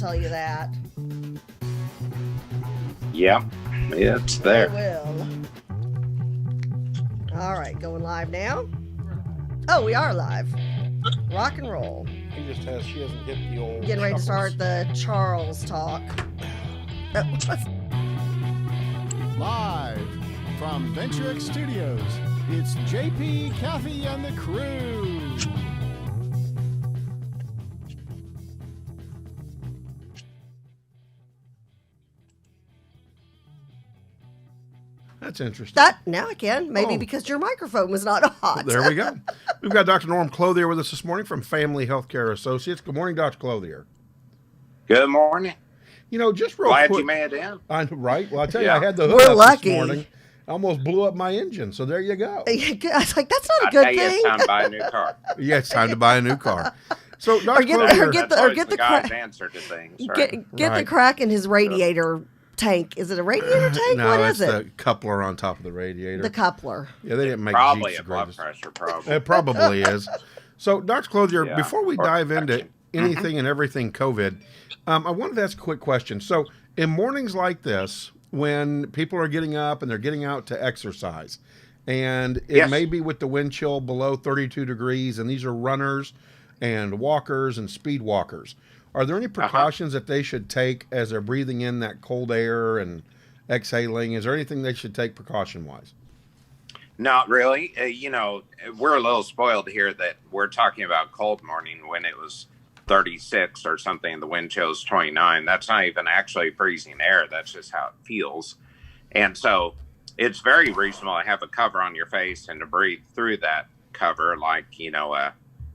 tell you that. Yep, it's there. They will. All right, going live now. Oh, we are live. Rock and roll. She hasn't hit the old. Getting ready to chuckles. start the Charles talk. Live from VentureX Studios, it's JP, Kathy, and the crew. That's interesting. That now I can maybe Oh. because your microphone was not hot. There we go. We've got Dr. Norm Clothier with us this morning from Family Healthcare Associates. Good morning, Dr. Clothier. Good morning. You know, just real Glad quick. you made it in. Right? Well, I tell Yeah. you, I had the hood We're up lucky. this morning. I almost blew up my engine. So there you go. I was like, that's not a I good tell you, it's thing. time to buy a new car. Yeah, it's time to buy a new car. So, Dr. get- Clothier, or get That's the- always get the guy's cra- answer to things. Right? Get the Right. crack in his radiator tank. Is it a radiator tank? no, What it's is the it? coupler on top of the radiator. The coupler. Yeah, they didn't make Probably Jeeps a the blood greatest. pressure problem. It probably is. So, Dr. Clothier, Yeah, before we or dive into infection. anything and everything COVID, I wanted to ask a quick question. So, in mornings like this, when people are getting up and they're getting out to exercise, and it Yes. may be with the wind chill below 32 degrees, and these are runners and walkers and speed walkers, are there any precautions that they should take as they're breathing in that cold air and exhaling? Is there anything they should take precaution-wise? Not really. We're a little spoiled here that we're talking about cold morning when it was 36 or something. The wind chill is 29. That's not even actually freezing air. That's just how it feels. And so it's very reasonable to have a cover on your face and to breathe through that cover, like,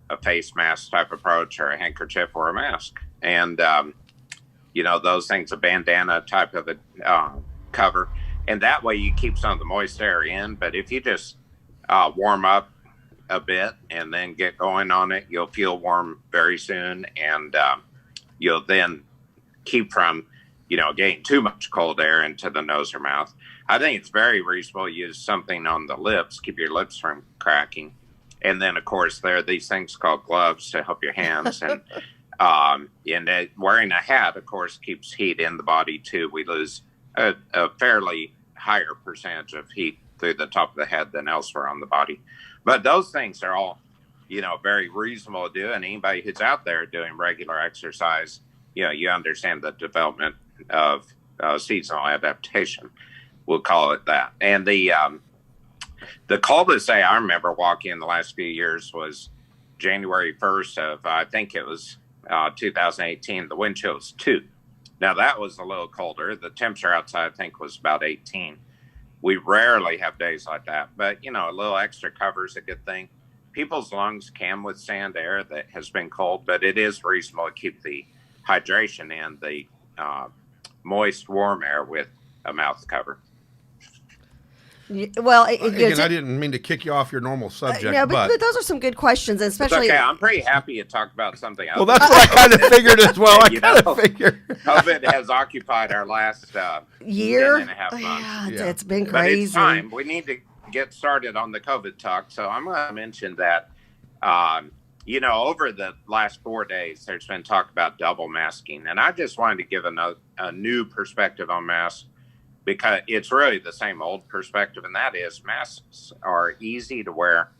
a face mask type approach or a handkerchief or a mask. And, those things, a bandana type of a cover. And that way you keep some of the moist air in. But if you just warm up a bit and then get going on it, you'll feel warm very soon. And you'll then keep from, getting too much cold air into the nose or mouth. I think it's very reasonable to use something on the lips, keep your lips from cracking. And then, of course, there are these things called gloves to help your hands. And wearing a hat, of course, keeps heat in the body, too. We lose a fairly higher percentage of heat through the top of the head than elsewhere on the body. But those things are all, very reasonable to do. And anybody who's out there doing regular exercise, you understand the development of seasonal adaptation. We'll call it that. And the coldest day I remember walking in the last few years was January 1st of, I think it was 2018. The wind chill was 2. Now, that was a little colder. The temperature outside, I think, was about 18. We rarely have days like that. But, a little extra cover is a good thing. People's lungs can withstand air that has been cold, but it is reasonable to keep the hydration and the moist, warm air with a mouth cover. Well, Again, I didn't mean to kick you off your normal subject, no, but but those are some good questions, and It's especially. okay. I'm pretty happy to talk about something else. well, that's what I kind of figured as well. I kind of figured. COVID has occupied our last year 10 and a half months. Yeah, Yeah. it's been But crazy. it's time. We need to get started on the COVID talk. So I'm going to mention that, over the last 4 days, there's been talk about double masking. And I just wanted to give a new perspective on masks, because it's really the same old perspective. And that is, masks are easy to wear.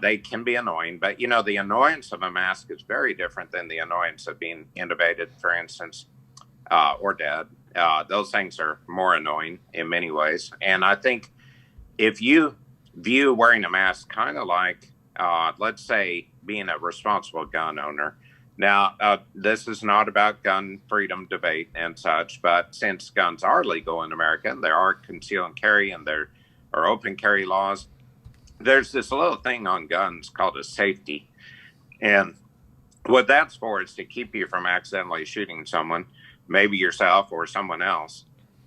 They can be annoying, but the annoyance of a mask is very different than the annoyance of being intubated, for instance, or dead. Those things are more annoying in many ways. And I think if you view wearing a mask kind of like, let's say, being a responsible gun owner. Now, this is not about gun freedom debate and such, but since guns are legal in America, there are conceal and carry and there are open carry laws. There's this little thing on guns called a safety. And what that's for is to keep you from accidentally shooting someone, maybe yourself or someone else.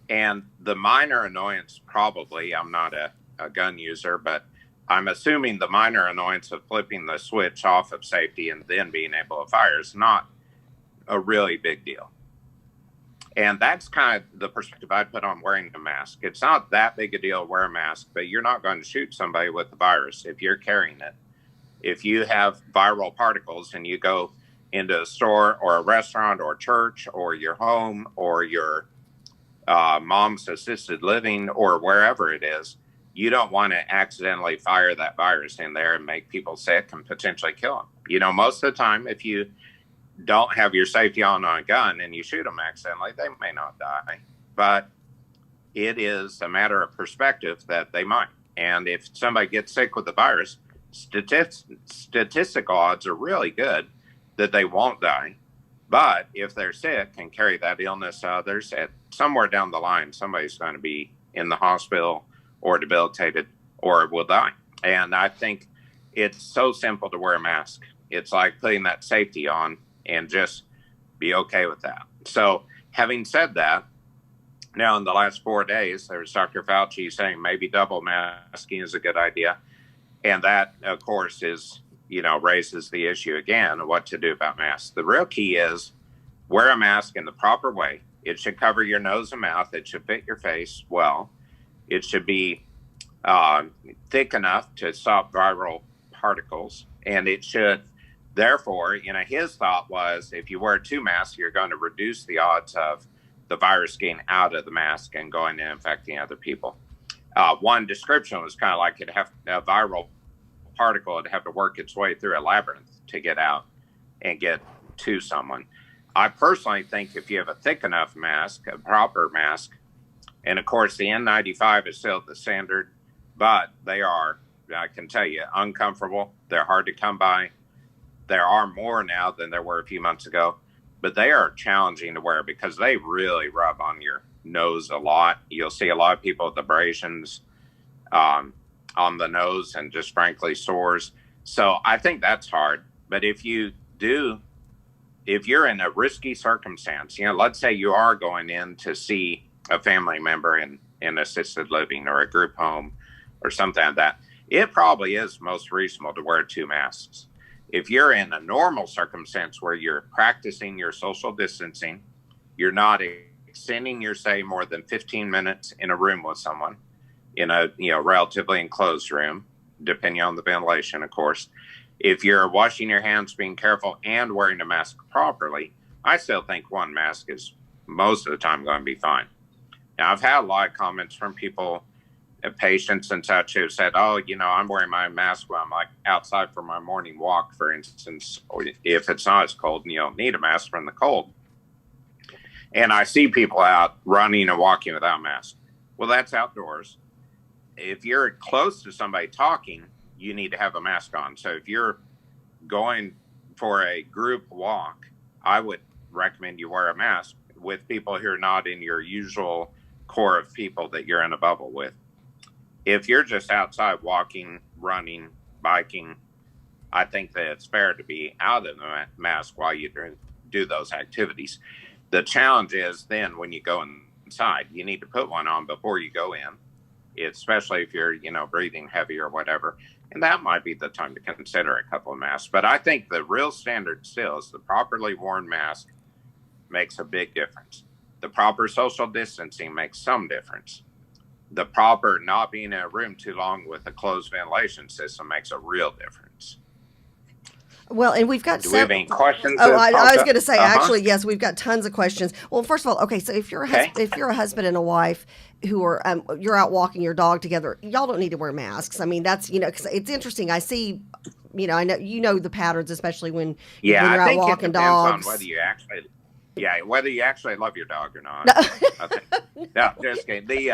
And the minor annoyance, probably, I'm not a gun user, but I'm assuming the minor annoyance of flipping the switch off of safety and then being able to fire is not a really big deal. And that's kind of the perspective I'd put on wearing a mask. It's not that big a deal to wear a mask, but you're not going to shoot somebody with the virus if you're carrying it. If you have viral particles and you go into a store or a restaurant or church or your home or your mom's assisted living or wherever it is, you don't want to accidentally fire that virus in there and make people sick and potentially kill them. You know, most of the time, if you don't have your safety on a gun and you shoot them accidentally, they may not die. But it is a matter of perspective that they might. And if somebody gets sick with the virus, statistical odds are really good that they won't die. But if they're sick and carry that illness to others, somewhere down the line, somebody's going to be in the hospital or debilitated or will die. And I think it's so simple to wear a mask. It's like putting that safety on and just be okay with that. So having said that, now in the last 4 days, there was Dr. Fauci saying maybe double masking is a good idea. And that, of course, is, you know, raises the issue again of what to do about masks. The real key is wear a mask in the proper way. It should cover your nose and mouth. It should fit your face well. It should be thick enough to stop viral particles. And it should, therefore, you know, his thought was if you wear 2 masks, you're going to reduce the odds of the virus getting out of the mask and going and infecting other people. One description was kind of like it'd have a viral particle would have to work its way through a labyrinth to get out and get to someone. I personally think if you have a thick enough mask, a proper mask, and of course the N95 is still the standard, but they are, I can tell you, uncomfortable. They're hard to come by. There are more now than there were a few months ago, but they are challenging to wear because they really rub on your nose a lot. You'll see a lot of people with abrasions on the nose and just frankly sores. So I think that's hard. But if you're in a risky circumstance, you know, let's say you are going in to see a family member in assisted living or a group home or something like that, it probably is most reasonable to wear 2 masks. If you're in a normal circumstance where you're practicing your social distancing, you're not extending your stay more than 15 minutes in a room with someone, in a relatively enclosed room, depending on the ventilation, of course. If you're washing your hands, being careful, and wearing a mask properly, I still think 1 mask is most of the time going to be fine. Now, I've had a lot of comments from people, patients and such, who said, oh, you know, I'm wearing my mask when I'm like outside for my morning walk, for instance, or if it's not as cold and you don't need a mask from the cold. And I see people out running and walking without masks. Well, that's outdoors. If you're close to somebody talking, you need to have a mask on. So if you're going for a group walk, I would recommend you wear a mask with people who are not in your usual core of people that you're in a bubble with. If you're just outside walking, running, biking, I think that it's fair to be out of the mask while you do those activities. The challenge is then when you go inside, you need to put one on before you go in, especially if you're, you know, breathing heavy or whatever. And that might be the time to consider a couple of masks. But I think the real standard still is the properly worn mask makes a big difference. The proper social distancing makes some difference. The proper not being in a room too long with a closed ventilation system makes a real difference. Well, and we've got Do we have any questions? Oh, I was going to say, actually, yes, we've got tons of questions. Well, first of all, okay, so if you're a husband and a wife who are you're out walking your dog together, y'all don't need to wear masks. I mean, that's, you know, 'cause it's interesting. I see, you know, I know the patterns, especially when you're out walking dogs. On whether you actually love your dog or not. No, just kidding.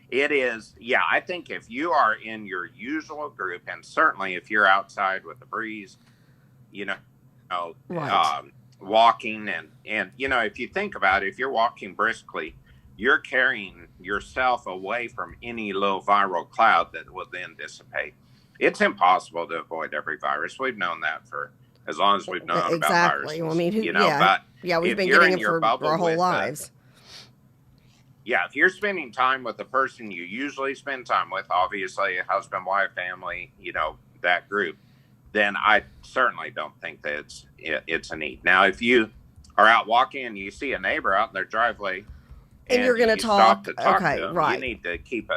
It is, I think if you are in your usual group, and certainly if you're outside with the breeze, you know, right. Walking and, you know, if you think about it, if you're walking briskly, you're carrying yourself away from any little viral cloud that will then dissipate. It's impossible to avoid every virus. We've known that for as long as we've known about viruses. Well, I mean, you know, but we've been getting it for our whole lives. If you're spending time with the person you usually spend time with, obviously a husband, wife, family, you know, that group, then I certainly don't think that it's a need. Now, if you are out walking and you see a neighbor out in their driveway and you're going to talk to okay, them, right. You need to keep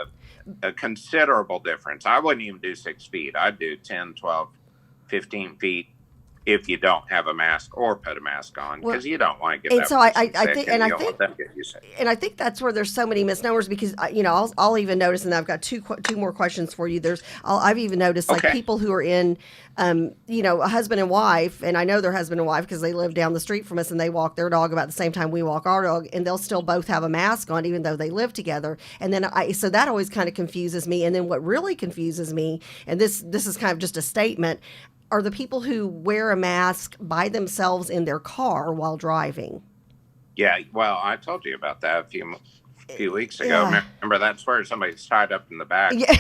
a considerable difference. I wouldn't even do 6 feet. I'd do 10, 12, 15 feet if you don't have a mask or put a mask on, because you don't want to get and that so person I sick, think, and and you I don't want think, them to get you sick. and I think that's where there's so many misnomers, because I'll even notice, and I've got two more questions for you. I've even noticed like people who are in, a husband and wife, and I know they're husband and wife because they live down the street from us, and they walk their dog about the same time we walk our dog, and they'll still both have a mask on even though they live together. And then so that always kind of confuses me. And then what really confuses me, and this is kind of just a statement, are the people who wear a mask by themselves in their car while driving. Yeah, well, I told you about that a few weeks ago. Yeah. Remember, that's where somebody's tied up in the back. Yeah,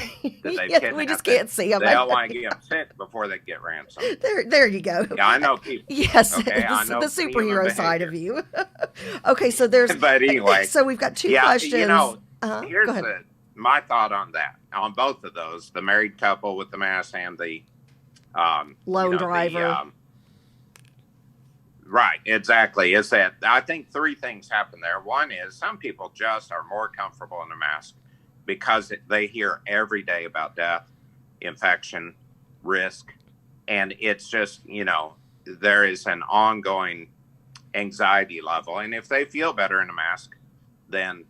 We just can't see them. They don't want to get them sick before they get ransomed. There you go. Yeah, I know people. Yes, okay, the superhero side of you. Okay, so there's. But anyway, so we've got two questions. Here's my thought on that. On both of those, the married couple with the mask and the lone driver. Right, exactly. Is that I think three things happen there. One is some people just are more comfortable in a mask because they hear every day about death, infection, risk, and it's just, there is an ongoing anxiety level. And if they feel better in a mask, then,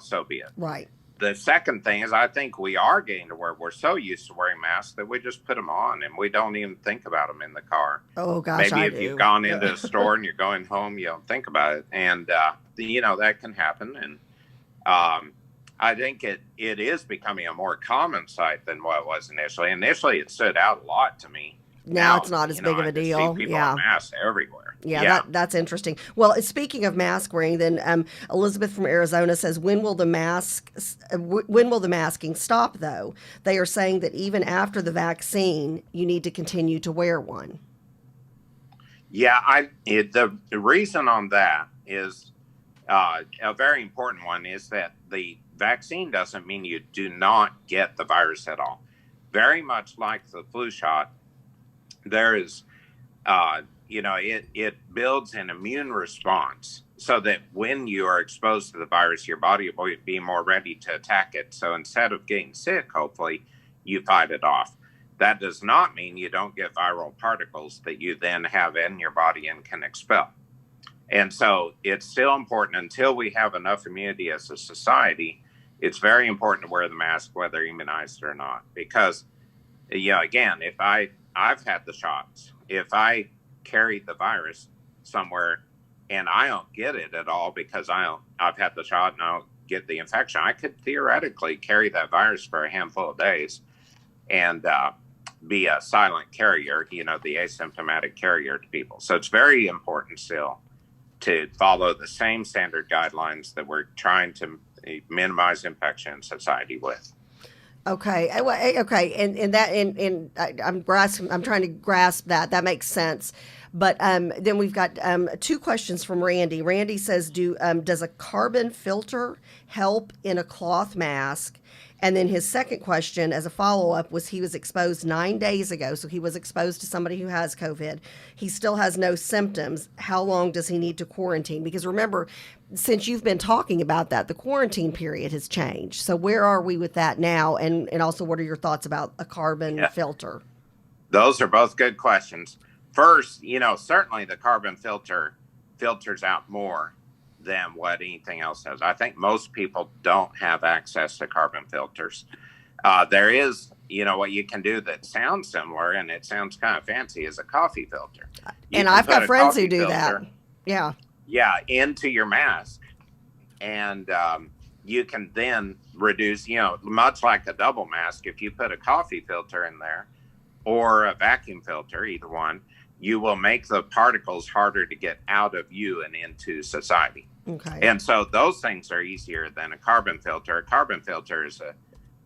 so be it. Right. The second thing is I think we are getting to where we're so used to wearing masks that we just put them on and we don't even think about them in the car. Oh, gosh, Maybe if you've gone into a store and you're going home, you don't think about it. And, that can happen. And I think it is becoming a more common sight than what it was initially. Initially, it stood out a lot to me. Now it's not as big of a deal. See people in masks everywhere. Yeah. That's interesting. Well, speaking of mask wearing, then Elizabeth from Arizona says, when will the masking stop, though? They are saying that even after the vaccine, you need to continue to wear one. Yeah, the reason on that is a very important one is that the vaccine doesn't mean you do not get the virus at all. Very much like the flu shot, there is, it builds an immune response so that when you are exposed to the virus, your body will be more ready to attack it. So instead of getting sick, hopefully, you fight it off. That does not mean you don't get viral particles that you then have in your body and can expel. And so it's still important until we have enough immunity as a society. It's very important to wear the mask, whether immunized or not, because, again, if I've had the shots. If I carry the virus somewhere and I don't get it at all because I've had the shot and I don't get the infection, I could theoretically carry that virus for a handful of days and be a silent carrier, the asymptomatic carrier to people. So it's very important still to follow the same standard guidelines that we're trying to minimize infection in society with. Okay. Okay. And I'm trying to grasp that. That makes sense. But then we've got two questions from Randy. Randy says, does a carbon filter help in a cloth mask? And then his second question as a follow-up was he was exposed 9 days ago. So he was exposed to somebody who has COVID. He still has no symptoms. How long does he need to quarantine? Because remember, since you've been talking about that, the quarantine period has changed. So where are we with that now? And also, what are your thoughts about a carbon filter? Those are both good questions. First, certainly the carbon filter filters out more than what anything else does. I think most people don't have access to carbon filters. There is, what you can do that sounds similar and it sounds kind of fancy is a coffee filter. And I've got friends who do that. Yeah. Yeah, into your mask. And you can then reduce, much like a double mask, if you put a coffee filter in there or a vacuum filter, either one, you will make the particles harder to get out of you and into society. Okay. And so those things are easier than a carbon filter. A carbon filter is a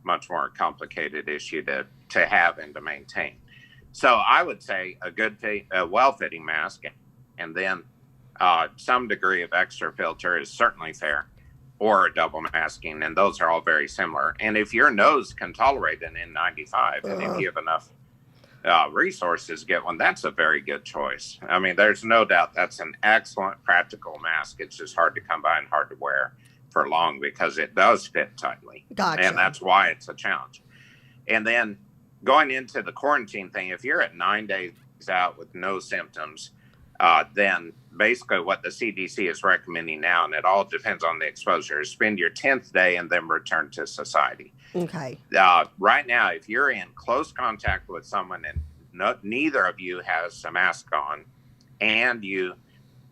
much more complicated issue to have and to maintain. So I would say a well-fitting mask and then some degree of extra filter is certainly fair, or a double masking, and those are all very similar. And if your nose can tolerate an N95, and if you have enough resources to get one, that's a very good choice. I mean, there's no doubt that's an excellent practical mask. It's just hard to come by and hard to wear for long because it does fit tightly. Gotcha. And that's why it's a challenge. And then going into the quarantine thing, if you're at 9 days out with no symptoms, then basically what the CDC is recommending now, and it all depends on the exposure, is spend your 10th day and then return to society. Okay. Right now, if you're in close contact with someone and neither of you has a mask on, and you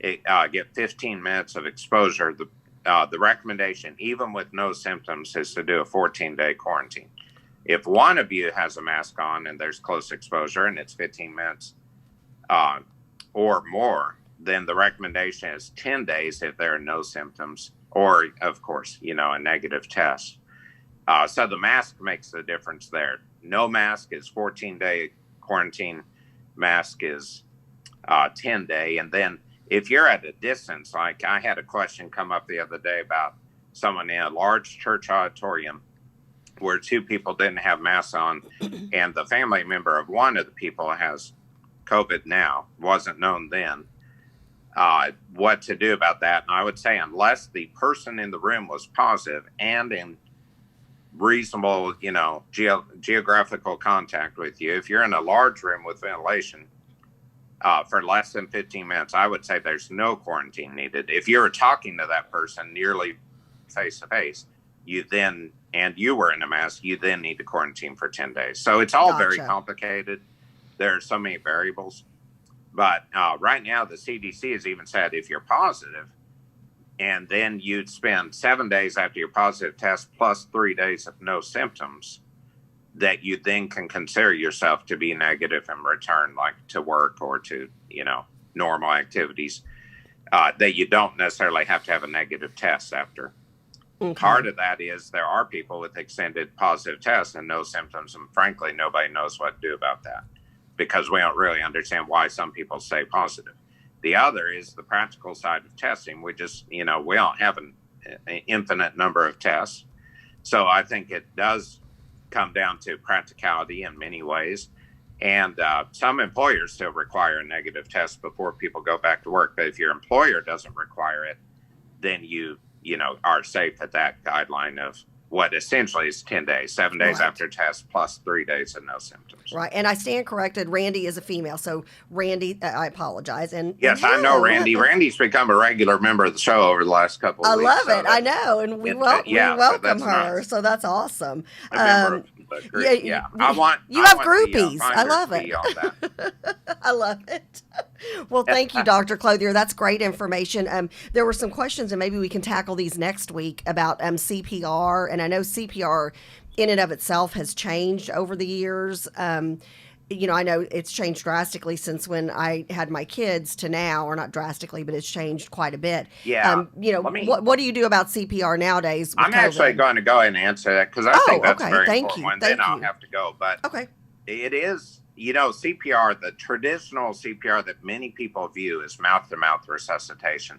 get 15 minutes of exposure, the recommendation, even with no symptoms, is to do a 14-day quarantine. If one of you has a mask on and there's close exposure and it's 15 minutes or more, then the recommendation is 10 days if there are no symptoms, or, of course, a negative test. So the mask makes the difference there. No mask is 14-day quarantine. Mask is 10-day. And then if you're at a distance, like I had a question come up the other day about someone in a large church auditorium where two people didn't have masks on, and the family member of one of the people has COVID now, wasn't known then, what to do about that. And I would say, unless the person in the room was positive and in reasonable, geographical contact with you, if you're in a large room with ventilation for less than 15 minutes, I would say there's no quarantine needed. If you're talking to that person nearly face to face, and you were in a mask, you then need to quarantine for 10 days. So it's all very complicated. There are so many variables. But right now, the CDC has even said if you're positive, and then you'd spend 7 days after your positive test plus 3 days of no symptoms, that you then can consider yourself to be negative and return, like to work or to, normal activities, that you don't necessarily have to have a negative test after. Okay. Part of that is there are people with extended positive tests and no symptoms, and frankly, nobody knows what to do about that because we don't really understand why some people stay positive. The other is the practical side of testing. We just, we don't have an infinite number of tests. So I think it does come down to practicality in many ways. And some employers still require a negative test before people go back to work. But if your employer doesn't require it, then you are safe at that guideline of what essentially is 10 days, 7 days after test plus 3 days of no symptoms. Right. And I stand corrected. Randy is a female. So Randy, I apologize. And yes, I know Randy. Randy's become a regular member of the show over the last couple of weeks. I love it. I know. And we welcome her. Nice. So that's awesome. I want groupies. I love it. I love it. Well, thank you, Dr. Clothier. That's great information. There were some questions, and maybe we can tackle these next week about CPR. And I know CPR in and of itself has changed over the years. I know it's changed drastically since when I had my kids to now, or not drastically, but it's changed quite a bit. Yeah. What do you do about CPR nowadays? I'm actually going to go ahead and answer that because I think that's very important. And then I'll have to go. But it is, CPR, the traditional CPR that many people view as mouth-to-mouth resuscitation.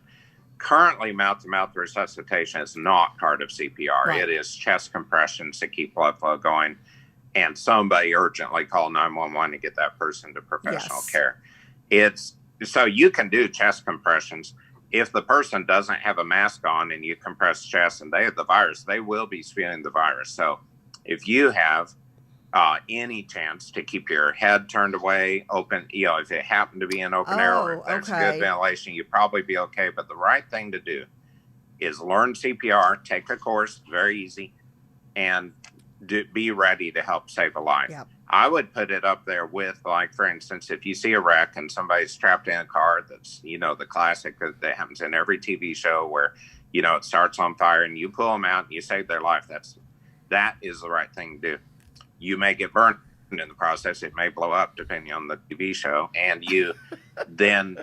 Currently, mouth-to-mouth resuscitation is not part of CPR. Right. It is chest compressions to keep blood flow going, and somebody urgently call 911 to get that person to professional care. So you can do chest compressions. If the person doesn't have a mask on and you compress chest and they have the virus, they will be spewing the virus. So if you have any chance to keep your head turned away, open, if it happened to be in open air or if there's good ventilation, you'd probably be okay. But the right thing to do is learn CPR, take a course, very easy, and be ready to help save a life. Yep. I would put it up there with, like, for instance, if you see a wreck and somebody's trapped in a car, that's, the classic that happens in every TV show where, it starts on fire and you pull them out and you save their life. That is the right thing to do. You may get burned in the process. It may blow up depending on the TV show. And you then,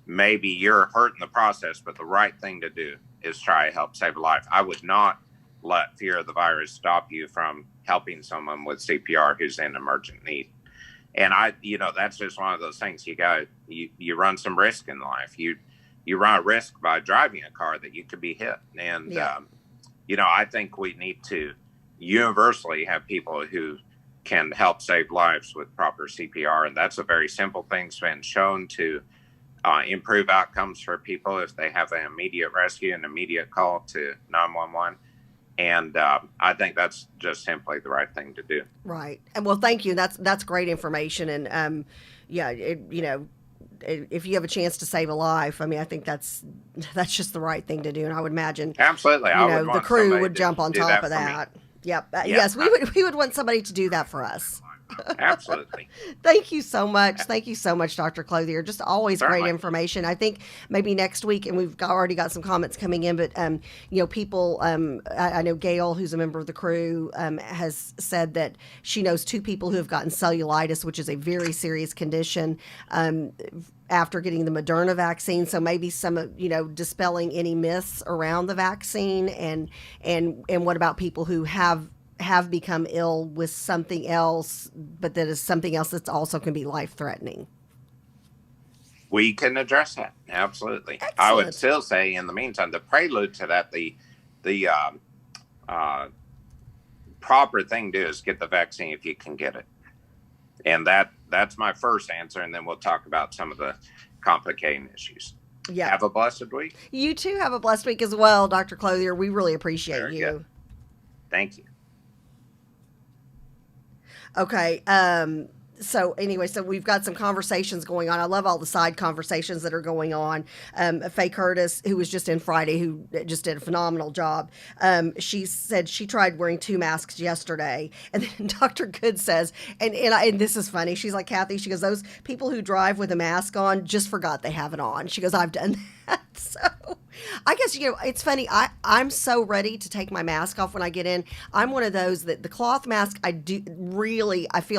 maybe you're hurt in the process, but the right thing to do is try to help save a life. I would not let fear of the virus stop you from helping someone with CPR who's in emergent need. And that's just one of those things you run some risk in life. You run a risk by driving a car that you could be hit. And, I think we need to universally have people who can help save lives with proper CPR. And that's a very simple thing. It's been shown to improve outcomes for people if they have an immediate rescue and immediate call to 911. And I think that's just simply the right thing to do. Right. And well, thank you. That's great information. And yeah, if you have a chance to save a life, I mean, I think that's just the right thing to do. And I would imagine, absolutely, the crew would jump on top of that. Yep. Yes, we would want somebody to do that for us. Absolutely. Thank you so much. Thank you so much, Dr. Clothier. Just always Certainly. great information. I think maybe next week, and we've already got some comments coming in, but people. I know Gail, who's a member of the crew, has said that she knows 2 people who have gotten cellulitis, which is a very serious condition. After getting the Moderna vaccine, so maybe some, dispelling any myths around the vaccine, and what about people who have become ill with something else, but that is something else that's also can be life-threatening? We can address that. Absolutely. Excellent. I would still say, in the meantime, the prelude to that, the proper thing to do is get the vaccine if you can get it. And that's my first answer, and then we'll talk about some of the complicating issues. Yeah. Have a blessed week. You too have a blessed week as well, Dr. Clothier. We really appreciate Very you. good. Thank you. Okay. So anyway, so we've got some conversations going on. I love all the side conversations that are going on. Faye Curtis, who was just in Friday, who just did a phenomenal job. She said she tried wearing 2 masks yesterday. And then Dr. Good says, and this is funny. She's like, Kathy, she goes, those people who drive with a mask on just forgot they have it on. She goes, I've done that. So I guess, it's funny. I'm so ready to take my mask off when I get in. I'm one of those that the cloth mask, I feel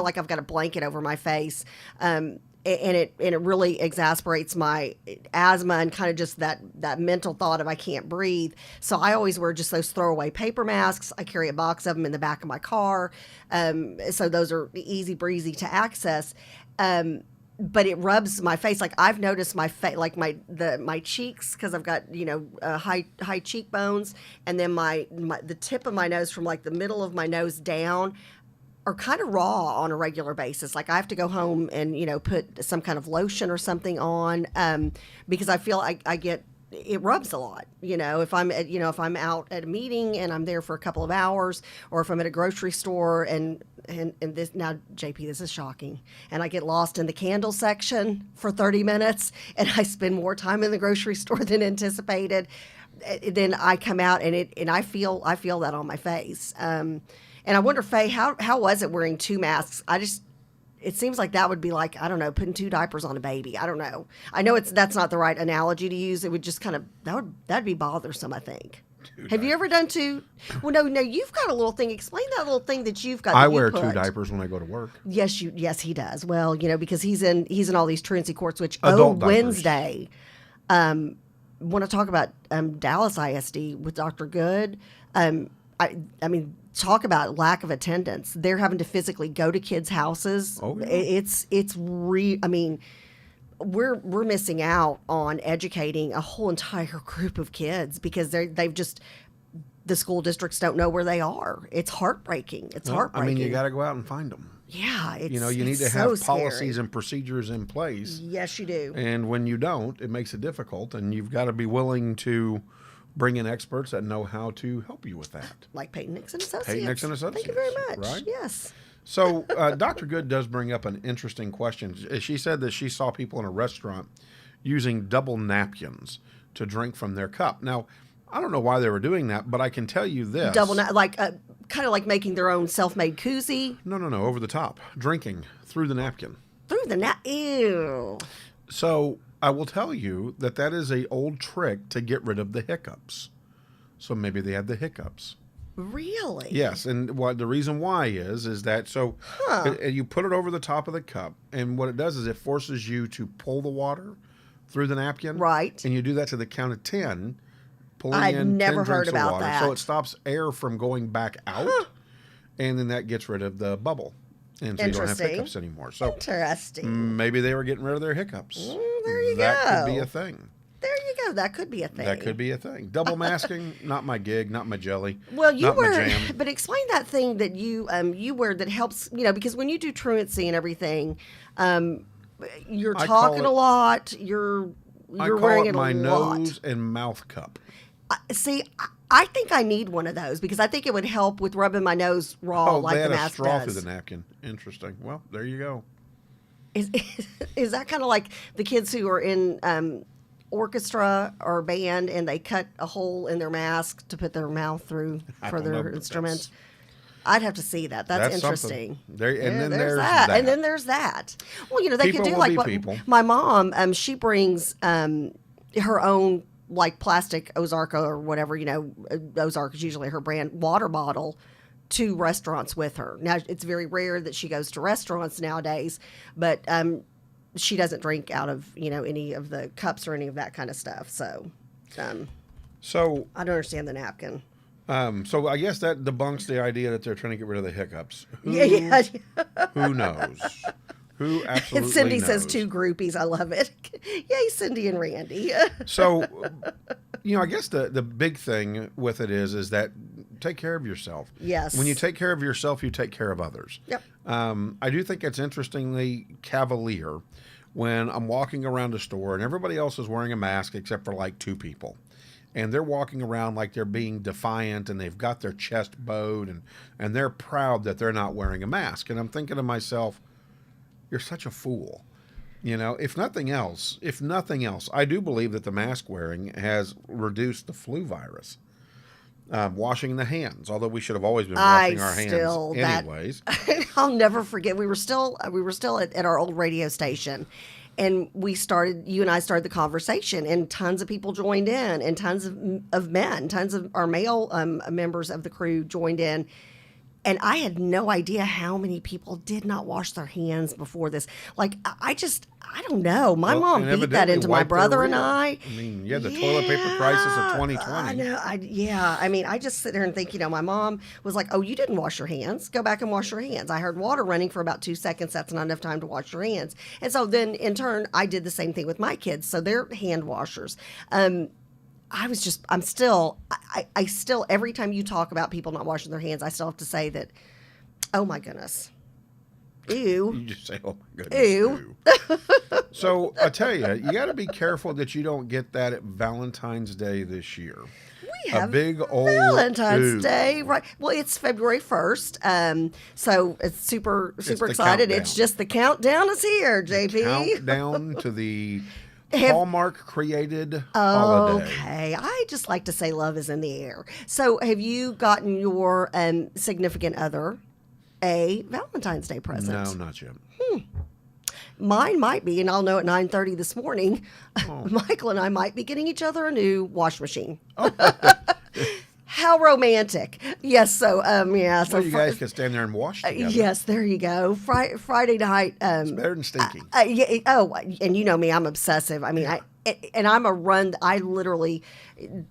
like I've got a blanket over my face. And it really exasperates my asthma and kind of just that mental thought of I can't breathe. So I always wear just those throwaway paper masks. I carry a box of them in the back of my car. So those are easy breezy to access. But it rubs my face. Like I've noticed my face, like my cheeks, because I've got high cheekbones, and then the tip of my nose from like the middle of my nose down are kind of raw on a regular basis. Like I have to go home and put some kind of lotion or something on because I feel I get. It rubs a lot, if I'm out at a meeting and I'm there for a couple of hours, or if I'm at a grocery store and this, now JP, this is shocking. And I get lost in the candle section for 30 minutes and I spend more time in the grocery store than anticipated. Then I come out and I feel that on my face. And I wonder, Faye, how was it wearing 2 masks? It seems like that would be like, I don't know, putting 2 diapers on a baby. I don't know. I know that's not the right analogy to use. It would just kind of, that'd be bothersome, I think. Have you ever done 2? Well, no, you've got a little thing. Explain that little thing that you've got. I wear 2 diapers when I go to work. Yes, he does. Well, because he's in all these truancy courts, which Adult diapers. Wednesday, want to talk about Dallas ISD with Dr. Good. I mean, talk about lack of attendance. They're having to physically go to kids' houses. Oh, yeah. It's I mean, we're missing out on educating a whole entire group of kids because the school districts don't know where they are. It's heartbreaking. Heartbreaking. I mean, you got to go out and find them. Yeah, you need to have policies and procedures in place. Yes, you do. And when you don't, it makes it difficult, and you've got to be willing to bring in experts that know how to help you with that. Like Peyton Nixon Associates. Peyton Nixon Associates. Thank you very much. Right? Yes. So Dr. Good does bring up an interesting question. She said that she saw people in a restaurant using double napkins to drink from their cup. Now, I don't know why they were doing that, but I can tell you this. Kind of like making their own self-made koozie. No, over the top. Drinking through the napkin. Ew. So I will tell you that is a old trick to get rid of the hiccups. So maybe they had the hiccups. Really? Yes, and the reason why is that you put it over the top of the cup, and what it does is it forces you to pull the water through the napkin. Right. And you do that to the count of 10, pulling I'd in never 10 heard drinks about of water. that. So it stops air from going back out, and then that gets rid of the bubble. And so you don't have hiccups anymore. So interesting. Maybe they were getting rid of their hiccups. There you go. That could be a thing. There you go. That could be a thing. That could be a thing. Double masking, not my gig, not my jelly. Well, not my jam. But explain that thing that you wear that helps, because when you do truancy and everything, you're talking a lot. You're wearing it a lot. I call it my nose and mouth cup. See, I think I need one of those because I think it would help with rubbing my nose raw like they the had a mask straw does. through the napkin. Interesting. Well, there you go. Is that kind of like the kids who are in orchestra or band and they cut a hole in their mask to put their mouth through for their instruments? I'd have to see that. That's interesting. Then there's that. And then there's that. Well, they People could do will like be what people. my mom. She brings her own like plastic Ozarka or whatever. Ozarka is usually her brand water bottle to restaurants with her. Now it's very rare that she goes to restaurants nowadays, but she doesn't drink out of any of the cups or any of that kind of stuff. So I don't understand the napkin. So I guess that debunks the idea that they're trying to get rid of the hiccups. Who knows? Who absolutely And Cindy knows? says 2 groupies. I love it. Yay, Cindy and Randy. So, I guess the big thing with it is that take care of yourself. Yes. When you take care of yourself, you take care of others. Yep. I do think it's interestingly cavalier when I'm walking around a store and everybody else is wearing a mask except for like 2 people. And they're walking around like they're being defiant and they've got their chest bowed and they're proud that they're not wearing a mask. And I'm thinking to myself, you're such a fool. If nothing else, I do believe that the mask wearing has reduced the flu virus. Washing the hands, although we should have always been washing our hands anyways. I'll never forget. We were still at our old radio station. And you and I started the conversation, and tons of people joined in, and tons of men, tons of our male members of the crew joined in. And I had no idea how many people did not wash their hands before this. Like, I don't know. My mom beat that into my brother and I. I mean, the toilet paper crisis of 2020. I know. I just sit here and think, my mom was like, oh, you didn't wash your hands. Go back and wash your hands. I heard water running for about 2 seconds. That's not enough time to wash your hands. And so then, in turn, I did the same thing with my kids. So they're hand washers. I still, every time you talk about people not washing their hands, I still have to say that, oh my goodness. Ew. You just say, oh my goodness. Ew. So I tell you got to be careful that you don't get that at Valentine's Day this year. We have a big old Valentine's Day, right? Well, it's February 1st, so it's super excited. Countdown. It's just the countdown is here, JP. Countdown to the Hallmark created holiday. Okay, I just like to say love is in the air. So, have you gotten your significant other a Valentine's Day present? No, not yet. Mine might be, and I'll know at 9:30 this morning. Michael and I might be getting each other a new wash machine. Oh. How romantic! Yes, so yeah. So well, you guys can stand there and wash together. Yes, there you go. Friday night. It's better than stinking. Yeah. Oh, and you know me, I'm obsessive. I mean, I'm a run. I literally,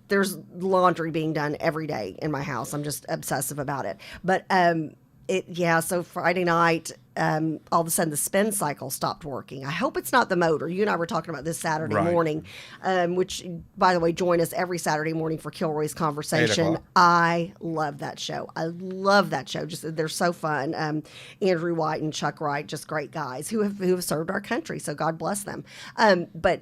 there's laundry being done every day in my house. I'm just obsessive about it. But so Friday night, all of a sudden the spin cycle stopped working. I hope it's not the motor. You and I were talking about this Saturday morning, which, by the way, join us every Saturday morning for Kilroy's Conversation. I love that show. Just they're so fun. Andrew White and Chuck Wright, just great guys who have served our country. So God bless them. But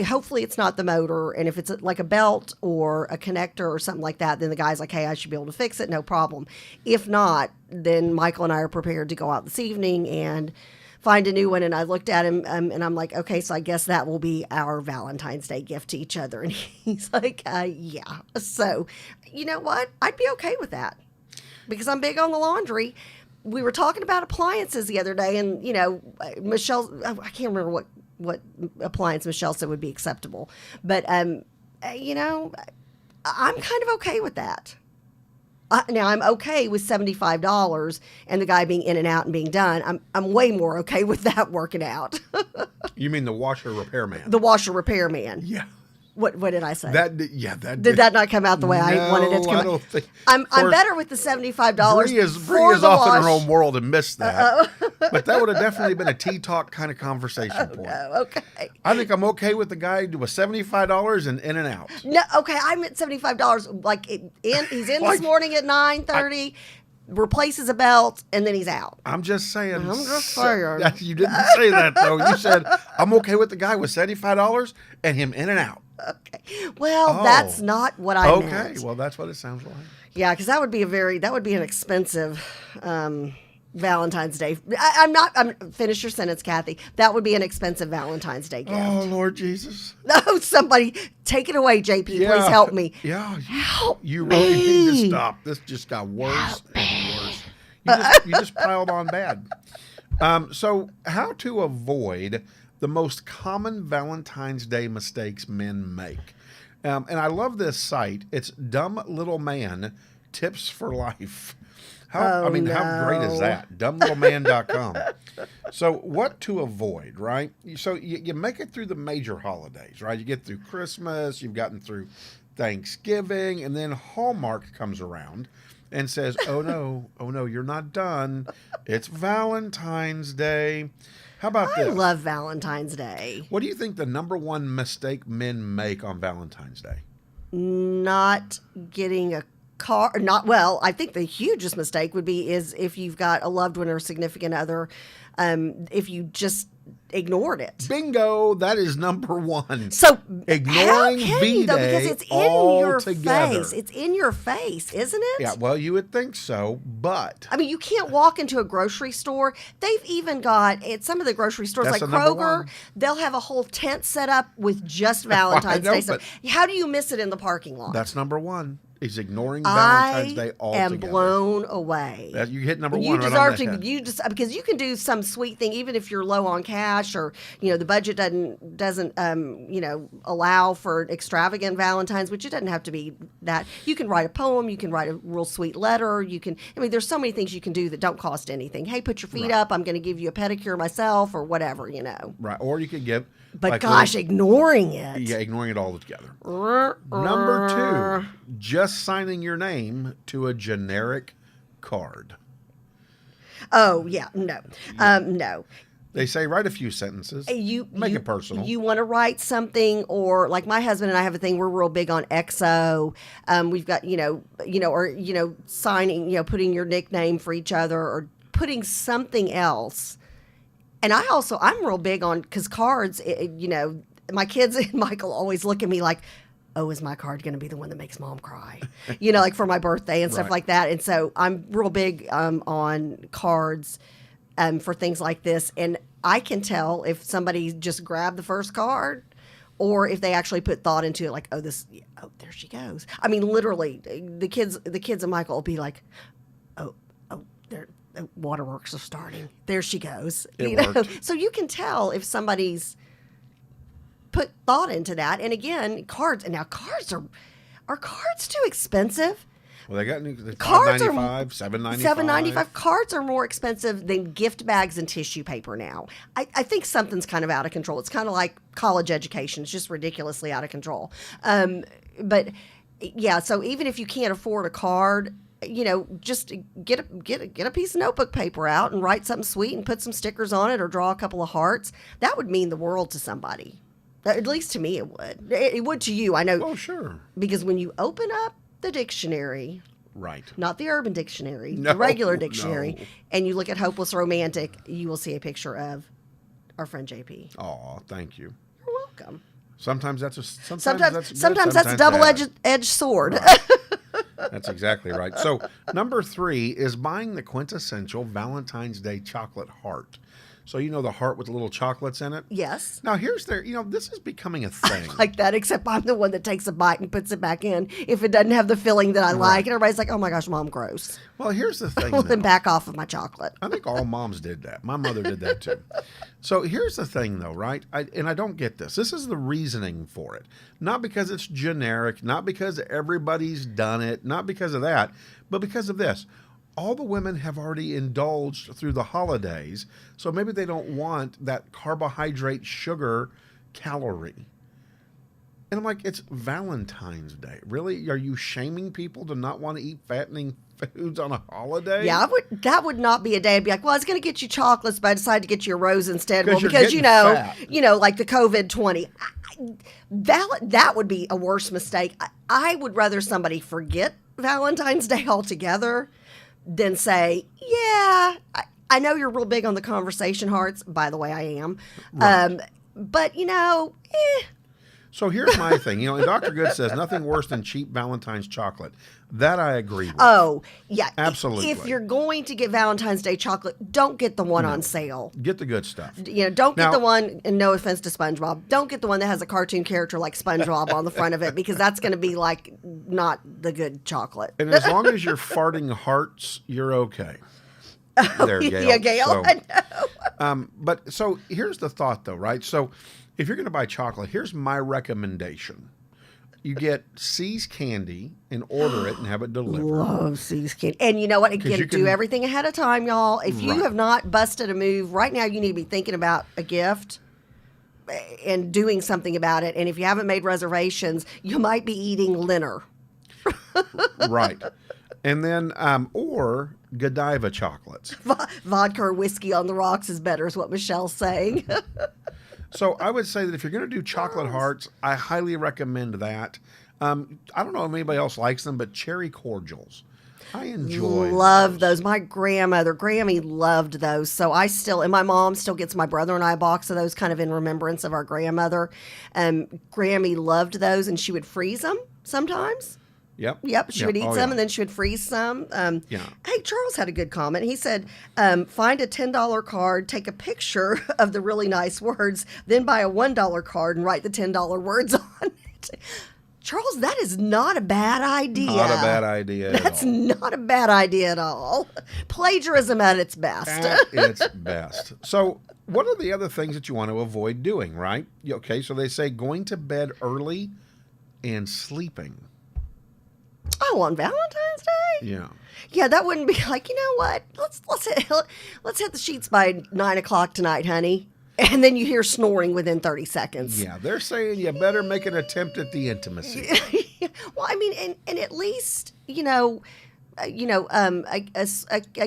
hopefully it's not the motor. And if it's like a belt or a connector or something like that, then the guy's like, hey, I should be able to fix it. No problem. If not, then Michael and I are prepared to go out this evening and find a new one. And I looked at him and I'm like, okay, so I guess that will be our Valentine's Day gift to each other. And he's like, yeah. So you know what? I'd be okay with that because I'm big on the laundry. We were talking about appliances the other day and, Michelle, I can't remember what appliance Michelle said would be acceptable. But, I'm kind of okay with that. Now I'm okay with $75 and the guy being in and out and being done. I'm way more okay with that working out. You mean the washer repairman? The washer repairman. Yeah. What did I say? That did that not come out the way I wanted it to come out? I don't think. I'm better with the $75. Bree is off in her own world and missed that. But that would have definitely been a tea talk kind of conversation point. No, okay. I think I'm okay with the guy with $75 and in and out. No, okay. I meant $75. Like he's in this morning at 9:30. Replaces a belt, and then he's out. I'm just saying. I'm just saying. You didn't say that, though. You said, I'm okay with the guy with $75 and him in and out. Okay. Well, that's not what I meant. Okay. Well, that's what it sounds like. Yeah, because that would be an expensive Valentine's Day. I'm finish your sentence, Kathy. That would be an expensive Valentine's Day gift. Oh, Lord Jesus. No, somebody take it away, JP. Please help me. Yeah. Help You really me. need to stop. This just got worse and worse. You just piled on bad. So how to avoid the most common Valentine's Day mistakes men make. And I love this site. It's Dumb Little Man Tips for Life. How great is that? Dumblittleman.com. So what to avoid, right? So you make it through the major holidays, right? You get through Christmas, you've gotten through Thanksgiving, and then Hallmark comes around and says, oh no, you're not done. It's Valentine's Day. How about this? I love Valentine's Day. What do you think the number one mistake men make on Valentine's Day? Not getting a car. I think the hugest mistake would be is if you've got a loved one or significant other, if you just ignored it. Bingo! That is number one. So ignoring V-Day because it's in your face. It's in your face, isn't it? Yeah. Well, you would think so, but I mean, you can't walk into a grocery store. They've even got at some of the grocery stores, That's like the number Kroger. one. They'll have a whole tent set up with just Valentine's I know, Day. So but how do you miss it in the parking lot? that's number one. Is ignoring Valentine's Day altogether. I am blown away. You hit number You one. deserve right on the to. head. You just because you can do some sweet thing, even if you're low on cash or the budget doesn't allow for extravagant Valentines, which it doesn't have to be that. You can write a poem. You can write a real sweet letter. You can. I mean, there's so many things you can do that don't cost anything. Hey, put your feet up. I'm going to give you a pedicure myself or whatever. Right. Or you could give. But gosh, ignoring it. Yeah, ignoring it altogether. Number two, just signing your name to a generic card. Oh, yeah. No. No. They say write a few sentences. Make it personal. You want to write something, or like my husband and I have a thing. We're real big on XO. We've got signing, putting your nickname for each other, or putting something else. And I'm real big on, because cards, my kids and Michael always look at me like, oh, is my card going to be the one that makes mom cry? Like for my birthday and stuff Right. like that. And so I'm real big on cards for things like this. And I can tell if somebody just grabbed the first card or if they actually put thought into it, like, oh, there she goes. I mean, literally, the kids and Michael will be like, oh, there. Waterworks are starting. There she goes. Worked. So you can tell if somebody's put thought into that. And again, cards. And now cards are cards too expensive? Well, they got Cards are $5.95, $7.95. $7.95. Cards are more expensive than gift bags and tissue paper now. I think something's kind of out of control. It's kind of like college education. It's just ridiculously out of control. But yeah, so even if you can't afford a card, just get a piece of notebook paper out and write something sweet and put some stickers on it or draw a couple of hearts. That would mean the world to somebody. At least to me it would. It would to you, I know. Oh, sure. Because when you open up the dictionary, right, not the Urban Dictionary, No, the regular dictionary, no. and you look at Hopeless Romantic, you will see a picture of our friend JP. Oh, thank you. You're welcome. Sometimes that's a double-edged sword. Right. That's exactly right. So number 3 is buying the quintessential Valentine's Day chocolate heart. So the heart with the little chocolates in it? Yes. Now here's this is becoming a thing. Like that, except I'm the one that takes a bite and puts it back in if it doesn't have the filling that I like. And everybody's like, oh my gosh, Mom, gross. Well, here's the thing. Well, then back off of my chocolate. I think all moms did that. My mother did that too. So here's the thing though, right? I don't get this. This is the reasoning for it. Not because it's generic, not because everybody's done it, not because of that, but because of this. All the women have already indulged through the holidays, so maybe they don't want that carbohydrate, sugar, calorie. And I'm like, it's Valentine's Day. Really? Are you shaming people to not want to eat fattening foods on a holiday? Yeah, that would not be a day. I'd be like, well, I was going to get you chocolates, but I decided to get you a rose instead. Well, because fat. Like the COVID-20. That would be a worse mistake. I would rather somebody forget Valentine's Day altogether than say, yeah, I know you're real big on the conversation hearts. By the way, I am. Right. But, So here's my thing. And Dr. Good says nothing worse than cheap Valentine's chocolate. That I agree with. Oh, yeah. Absolutely. If you're going to get Valentine's Day chocolate, don't get the one on sale. Get the good stuff. Don't get the one, and no offense to SpongeBob, don't get the one that has a cartoon character like SpongeBob on the front of it, because that's going to be like not the good chocolate. And as long as you're farting hearts, you're okay. There, Gail. Yeah, Gail, So, I know. but so here's the thought, though, right? So if you're going to buy chocolate, here's my recommendation. You get C's candy and order it and have it delivered. Love C's candy. And you know what? Again, do everything ahead of time, y'all. If you have not busted a move, right now you need to be thinking about a gift and doing something about it. And if you haven't made reservations, you might be eating dinner. Right. And then, or Godiva chocolates. Vodka or whiskey on the rocks is better, is what Michelle's saying. So I would say that if you're going to do chocolate hearts, I highly recommend that. I don't know if anybody else likes them, but cherry cordials. I enjoy Love those. My grandmother, Grammy, loved those. So and my mom still gets my brother and I a box of those, kind of in remembrance of our grandmother. Grammy loved those, and she would freeze them sometimes. Yep. She would eat some, and then she would freeze some. Hey, Charles had a good comment. He said, find a $10 card, take a picture of the really nice words, then buy a $1 card and write the $10 words on it. Charles, that is not a bad idea. Not a bad idea That's not a bad idea at all. Plagiarism at its best. At its best. So what are the other things that you want to avoid doing, right? Okay, so they say going to bed early and sleeping. Oh, on Valentine's Day? Yeah. Yeah, that wouldn't be like, you know what? Let's hit the sheets by 9 o'clock tonight, honey. And then you hear snoring within 30 seconds. Yeah, they're saying you better make an attempt at the intimacy. Well, I mean, and at least, a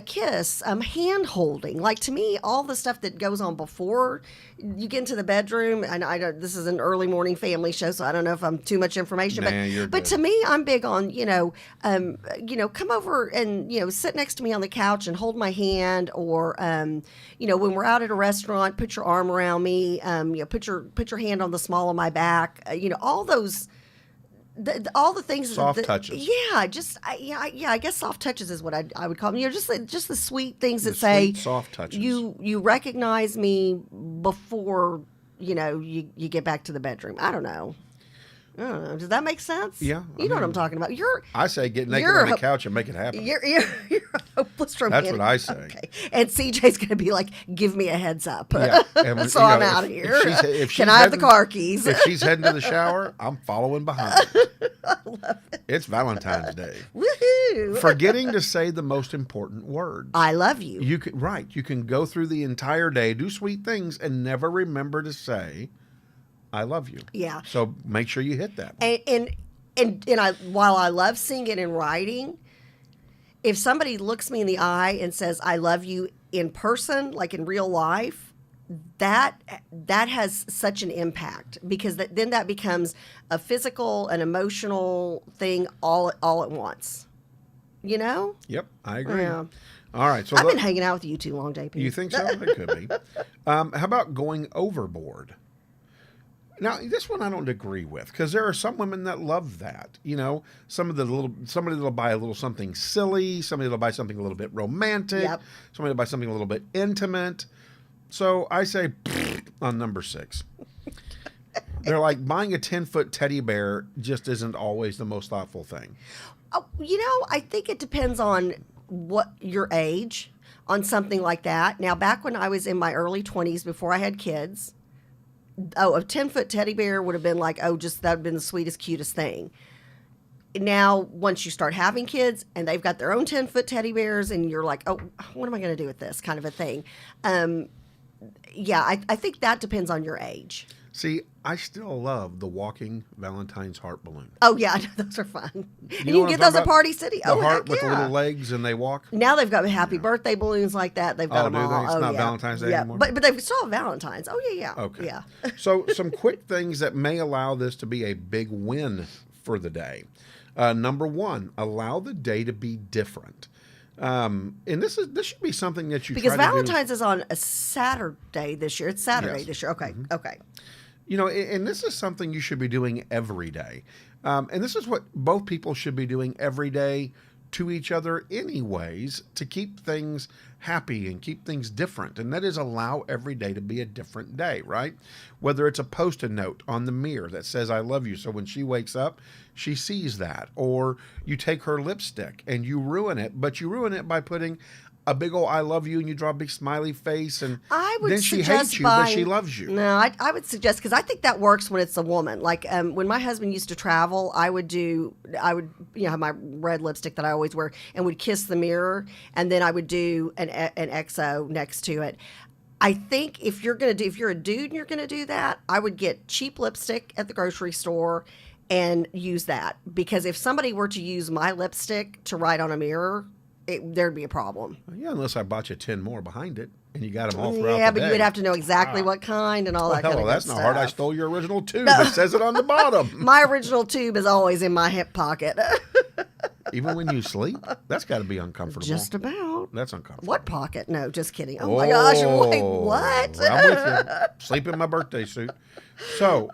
kiss, hand holding. Like, to me, all the stuff that goes on before you get into the bedroom, and this is an early morning family show, so I don't know if I'm too much information, but to me, I'm big on, come over and, sit next to me on the couch and hold my hand, or, when we're out at a restaurant, put your arm around me, put your hand on the small of my back, all those. All the things, soft touches. Yeah, I guess soft touches is what I would call them. Just the sweet things that say sweet, soft touches. You recognize me before you get back to the bedroom. I don't know. Does that make sense? Yeah, you know what I'm talking about. I say get naked on the couch and make it happen. You're a hopeless romantic. That's what I say. Okay. And CJ's going to be like, give me a heads up. Yeah. So I'm out of here. If Can I have the car keys? If she's heading to the shower, I'm following behind. I love it. It's Valentine's Day. Woohoo! Forgetting to say the most important words. I love you. You can go through the entire day, do sweet things, and never remember to say, I love you. Yeah. So make sure you hit that. And while I love seeing it in writing, if somebody looks me in the eye and says, I love you in person, like in real life, that has such an impact, because then that becomes a physical, an emotional thing all at once. Yep, I agree. Yeah. All right. So I've been hanging out with you too long, JP. You think so? It could be. How about going overboard? Now, this one I don't agree with, because there are some women that love that. Somebody that'll buy a little something silly, somebody that'll buy something a little bit romantic, somebody that'll buy something a little bit intimate. So I say on number 6. They're like, buying a 10-foot teddy bear just isn't always the most thoughtful thing. Oh, I think it depends on what your age on something like that. Now, back when I was in my early 20s, before I had kids, a 10-foot teddy bear would have been like, that would have been the sweetest, cutest thing. Now, once you start having kids and they've got their own 10-foot teddy bears, and you're like, what am I going to do with this kind of a thing? I think that depends on your age. See, I still love the walking Valentine's heart balloon. Oh, yeah, those are fun. And you can get those at Party City. The heart with the little legs, and they walk. Now they've got happy birthday balloons like that. They've got them all. It's not Valentine's Day anymore? But they still have Valentine's. Oh, yeah. Okay. Yeah. So some quick things that may allow this to be a big win for the day. Number 1, allow the day to be different. And this should be something that you because try to Valentine's is on a Saturday this year. It's Saturday this year. Okay. Mm-hmm. Okay. And this is something you should be doing every day. And this is what both people should be doing every day to each other anyways, to keep things happy and keep things different. And that is allow every day to be a different day, right? Whether it's a Post-it note on the mirror that says, I love you. So when she wakes up, she sees that. Or you take her lipstick and you ruin it, but you ruin it by putting a big old I love you, and you draw a big smiley face, and then she hates you, but she loves you. No, I would suggest, because I think that works when it's a woman. Like when my husband used to travel, I would have my red lipstick that I always wear, and would kiss the mirror, and then I would do an XO next to it. I think if you're a dude and you're gonna do that, I would get cheap lipstick at the grocery store and use that, because if somebody were to use my lipstick to write on a mirror, there'd be a problem. Yeah, unless I bought you 10 more behind it and you got them all throughout the day. Yeah, but you would have to know exactly what kind and all that kind of that's stuff. not hard. I stole your original tube. It says it on the bottom. My original tube is always in my hip pocket. Even when you sleep? That's got to be uncomfortable. Just about. That's uncomfortable. What pocket? No, just kidding. Oh my gosh. Wait, what? Well, I'm with you. Sleep in my birthday suit. So,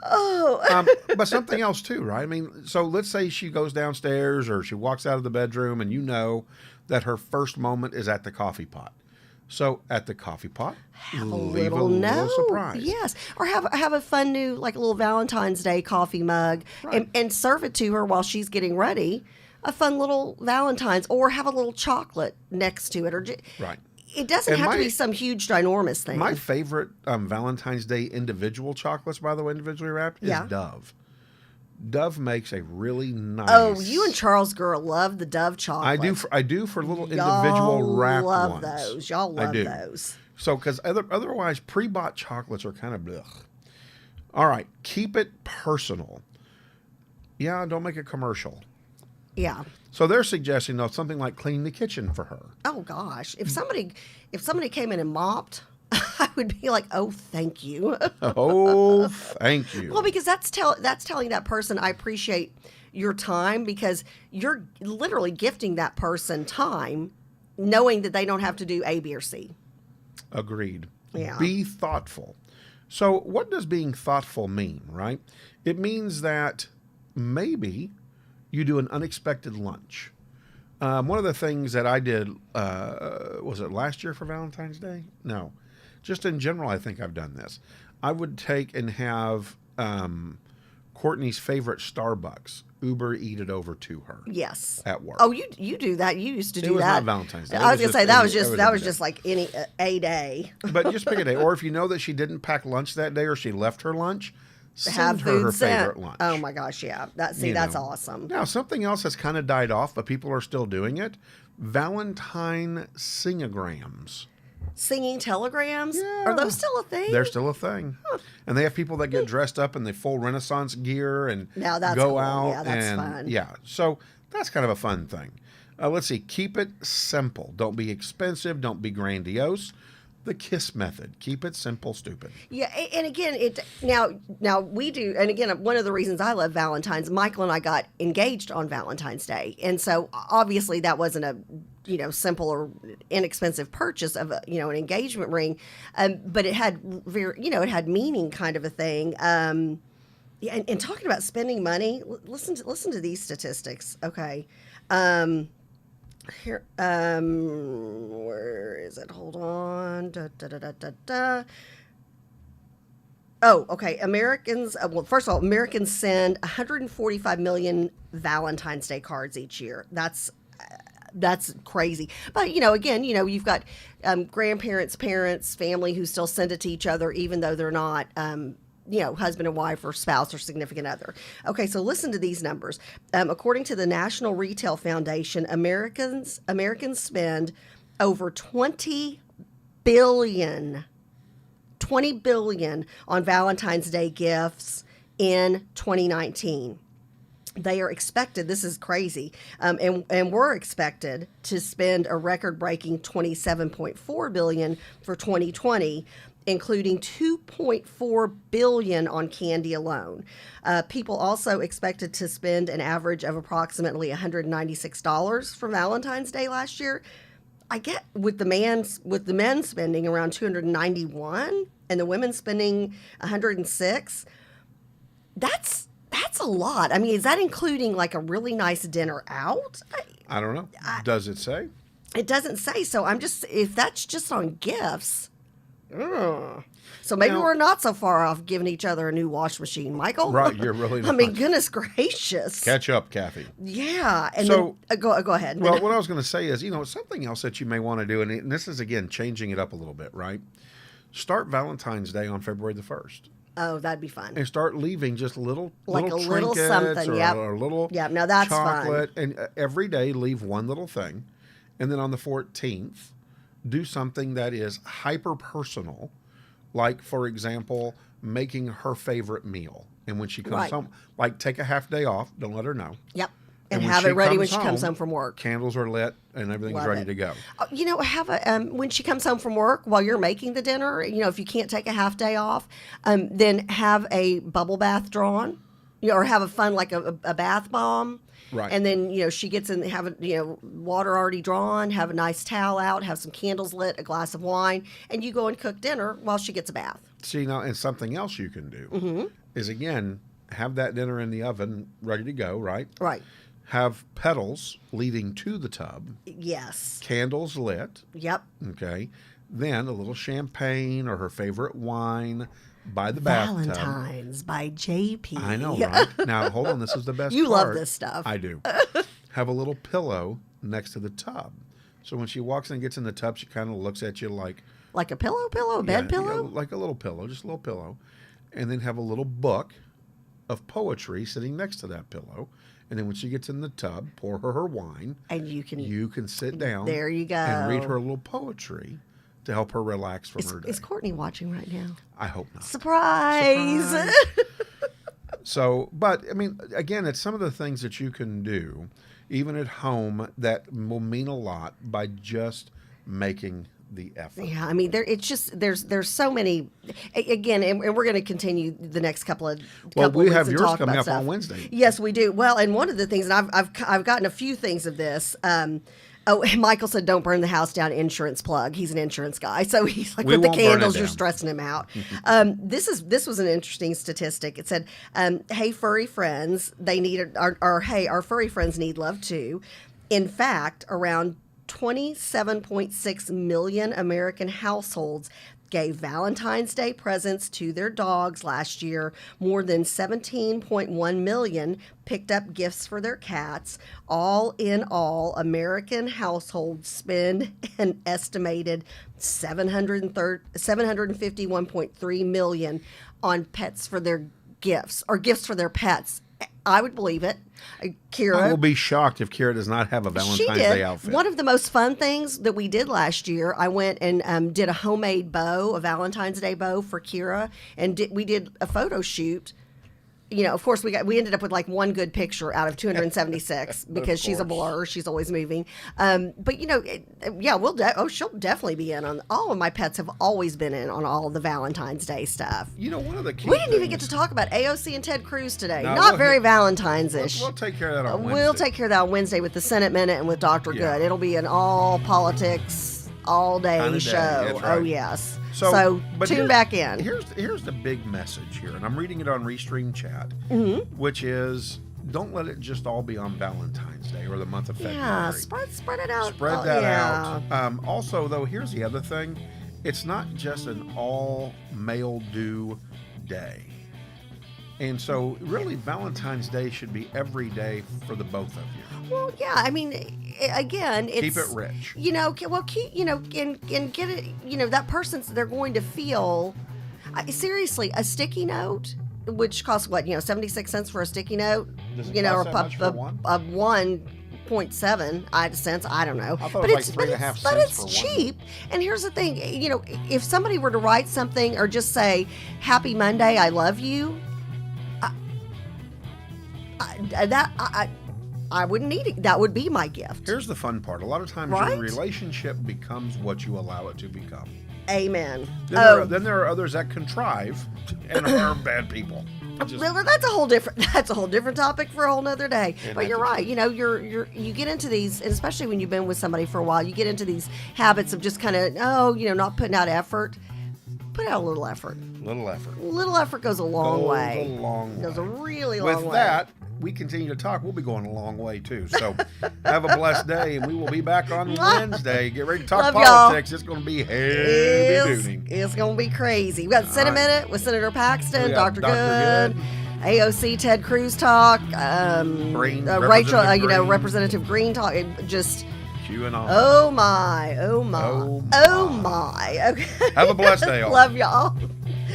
but something else too, right? I mean, so let's say she goes downstairs or she walks out of the bedroom, and you know that her first moment is at the coffee pot. So at the coffee pot, leave a little surprise. Yes. Or have a fun new, like a little Valentine's Day coffee mug, right, and serve it to her while she's getting ready. A fun little Valentine's, or have a little chocolate next to it. Right. It doesn't have to be some huge, ginormous thing. My favorite Valentine's Day individual chocolates, by the way, individually wrapped, is Dove. Dove makes a really nice. Oh, you and Charles Girl love the Dove chocolate. I do for little individual wrapped ones. Y'all love those. So, because otherwise, pre-bought chocolates are kind of blech. All right, keep it personal. Yeah, don't make it commercial. Yeah. So they're suggesting though something like clean the kitchen for her. Oh gosh, if somebody came in and mopped, I would be like, oh, thank you. Oh, thank you. Well, because that's telling that person, I appreciate your time, because you're literally gifting that person time, knowing that they don't have to do A, B, or C. Agreed. Yeah. Be thoughtful. So what does being thoughtful mean, right? It means that maybe you do an unexpected lunch. One of the things that I did, was it last year for Valentine's Day? No. Just in general, I think I've done this. I would take and have Courtney's favorite Starbucks, Uber eat it over to her. Yes. At work. Oh, you do that. You used to do that. It was not Valentine's Day. I was going to say that was just like a day. But just pick a day. Or if you know that she didn't pack lunch that day, or she left her lunch, have her food sent. favorite lunch. Oh my gosh, yeah. That's awesome. Now, something else that's kind of died off, but people are still doing it. Valentine singograms. Singing telegrams? Yeah. Are those still a thing? They're still a thing. Huh. And they have people that get dressed up in the full Renaissance gear and now that's go cool. out. Yeah, that's fun. Yeah, so that's kind of a fun thing. Let's see. Keep it simple. Don't be expensive. Don't be grandiose. The KISS method. Keep it simple, stupid. Yeah, and again, now we do, and again, one of the reasons I love Valentine's, Michael and I got engaged on Valentine's Day, and so obviously that wasn't a simple or inexpensive purchase of an engagement ring, but it had it had meaning, kind of a thing. And talking about spending money, listen to these statistics. Okay. Here, where is it? Hold on. Oh, okay. Americans, first of all, Americans send 145 million Valentine's Day cards each year. That's crazy. But, again, you've got grandparents, parents, family who still send it to each other, even though they're not, husband and wife or spouse or significant other. Okay, so listen to these numbers. According to the National Retail Foundation, Americans spend over $20 billion on Valentine's Day gifts in 2019. They are expected, this is crazy, and we're expected to spend a record-breaking $27.4 billion for 2020, including $2.4 billion on candy alone. People also expected to spend an average of approximately $196 for Valentine's Day last year. I get with the men spending around $291 and the women spending $106. That's a lot. I mean, is that including like a really nice dinner out? I don't know. Does it say? It doesn't say. So if that's just on gifts. So maybe we're not so far off giving each other a new wash machine, Michael. Right, you're really not. I mean, goodness gracious. Catch up, Kathy. Yeah. And so, then, go ahead. Well, what I was going to say is, something else that you may want to do, and this is, again, changing it up a little bit, right? Start Valentine's Day on February the 1st. Oh, that'd be fun. And start leaving just little little trinkets something, or a little now that's chocolate. Fun. And every day leave one little thing. And then on the 14th, do something that is hyper personal, like, for example, making her favorite meal. And when she comes home, like, take a half day off. Don't let her know. Yep. And have it ready when she comes home from work. Candles are lit and everything's ready to go. Have a when she comes home from work while you're making the dinner. If you can't take a half day off, then have a bubble bath drawn, or have a fun like a bath bomb. Right. And then she gets in, have water already drawn, have a nice towel out, have some candles lit, a glass of wine, and you go and cook dinner while she gets a bath. See, now, and something else you can do is, again, have that dinner in the oven ready to go. Right. Right. Have petals leading to the tub. Yes. Candles lit. Yep. Okay. Then a little champagne or her favorite wine by the bathtub. Valentines by JP. I know, right? Now, hold on. This is the best You part. love this stuff. I do. Have a little pillow next to the tub. So when she walks in and gets in the tub, she kind of looks at you like... Like a pillow? A bed pillow? Yeah, like a little pillow, just a little pillow. And then have a little book of poetry sitting next to that pillow. And then when she gets in the tub, pour her wine. And you can sit down. There you go. And read her a little poetry to help her relax from her day. Is Courtney watching right now? I hope not. Surprise. So, but, I mean, again, it's some of the things that you can do, even at home, that will mean a lot by just making the effort. Yeah, I mean, there's so many. Again, and we're going to continue the next couple of. Well, we have weeks yours coming up stuff on Wednesday. Yes, we do. Well, and one of the things, and I've gotten a few things of this. Michael said, "Don't burn the house down." Insurance plug. He's an insurance guy, so he's like, with the candles, you're stressing him out. This was an interesting statistic. It said, "Hey, furry friends, they need our furry friends need love too." In fact, around 27.6 million American households gave Valentine's Day presents to their dogs last year. More than 17.1 million picked up gifts for their cats. All in all, American households spend an estimated $751.3 million on pets for their gifts, or gifts for their pets. I would believe it. Kira, I will be shocked if Kira does not have a Valentine's Day outfit. One of the most fun things that we did last year, I went and did a homemade bow, a Valentine's Day bow for Kira, and we did a photo shoot. Of course, we ended up with like one good picture out of 276 because she's a blur. She's always moving. But she'll definitely be in on all of my pets. Have always been in on all of the Valentine's Day stuff. One of the key we didn't even get to talk about AOC and Ted Cruz today. No, Not very Valentine's-ish. We'll take care of that on Wednesday. We'll take care of that on Wednesday with the Senate Minute and with Dr. Good. It'll be an all politics, all day show. That's right. Oh yes. So tune back in. Here's the big message here, and I'm reading it on Restream Chat, which is, don't let it just all be on Valentine's Day or the month of February. Yeah, spread it out. Spread that out. Also, though, here's the other thing. It's not just an all-male do day. And so, really, Valentine's Day should be every day for the both of you. Well, yeah, I mean, again, it's... Keep it rich. And get it, that person's, they're going to feel... seriously, a sticky note, which costs, 76 cents for a sticky note? Does it cost that much for one? A 1.7 cents, I don't know. I thought it was like 3.5 cents But it's for cheap. And here's the thing, if somebody were to write something or just say, "Happy Monday, I love you," I wouldn't need it. That would be my gift. Here's the fun part. A lot of times your relationship becomes what you allow it to become. Amen. Then there are others that contrive and are bad people. Well, that's a whole different topic for a whole nother day. But you're right. You get into these, and especially when you've been with somebody for a while, you get into these habits of just kind of, not putting out effort. put out a little effort. Little effort. Little effort goes a long way. Goes a long way. Goes a really long way. With that, we continue to talk. We'll be going a long way too. So have a blessed day, and we will be back on Wednesday. Get ready to talk politics. It's going to be heavy duty. It's going to be crazy. We got Senate Minute with Senator Paxton, Dr. Dr. Good. AOC Ted Cruz talk, Green, Rachel, Green. Representative Green talk. Just QAnon. Oh my. Okay. Have a blessed day, all. Love y'all.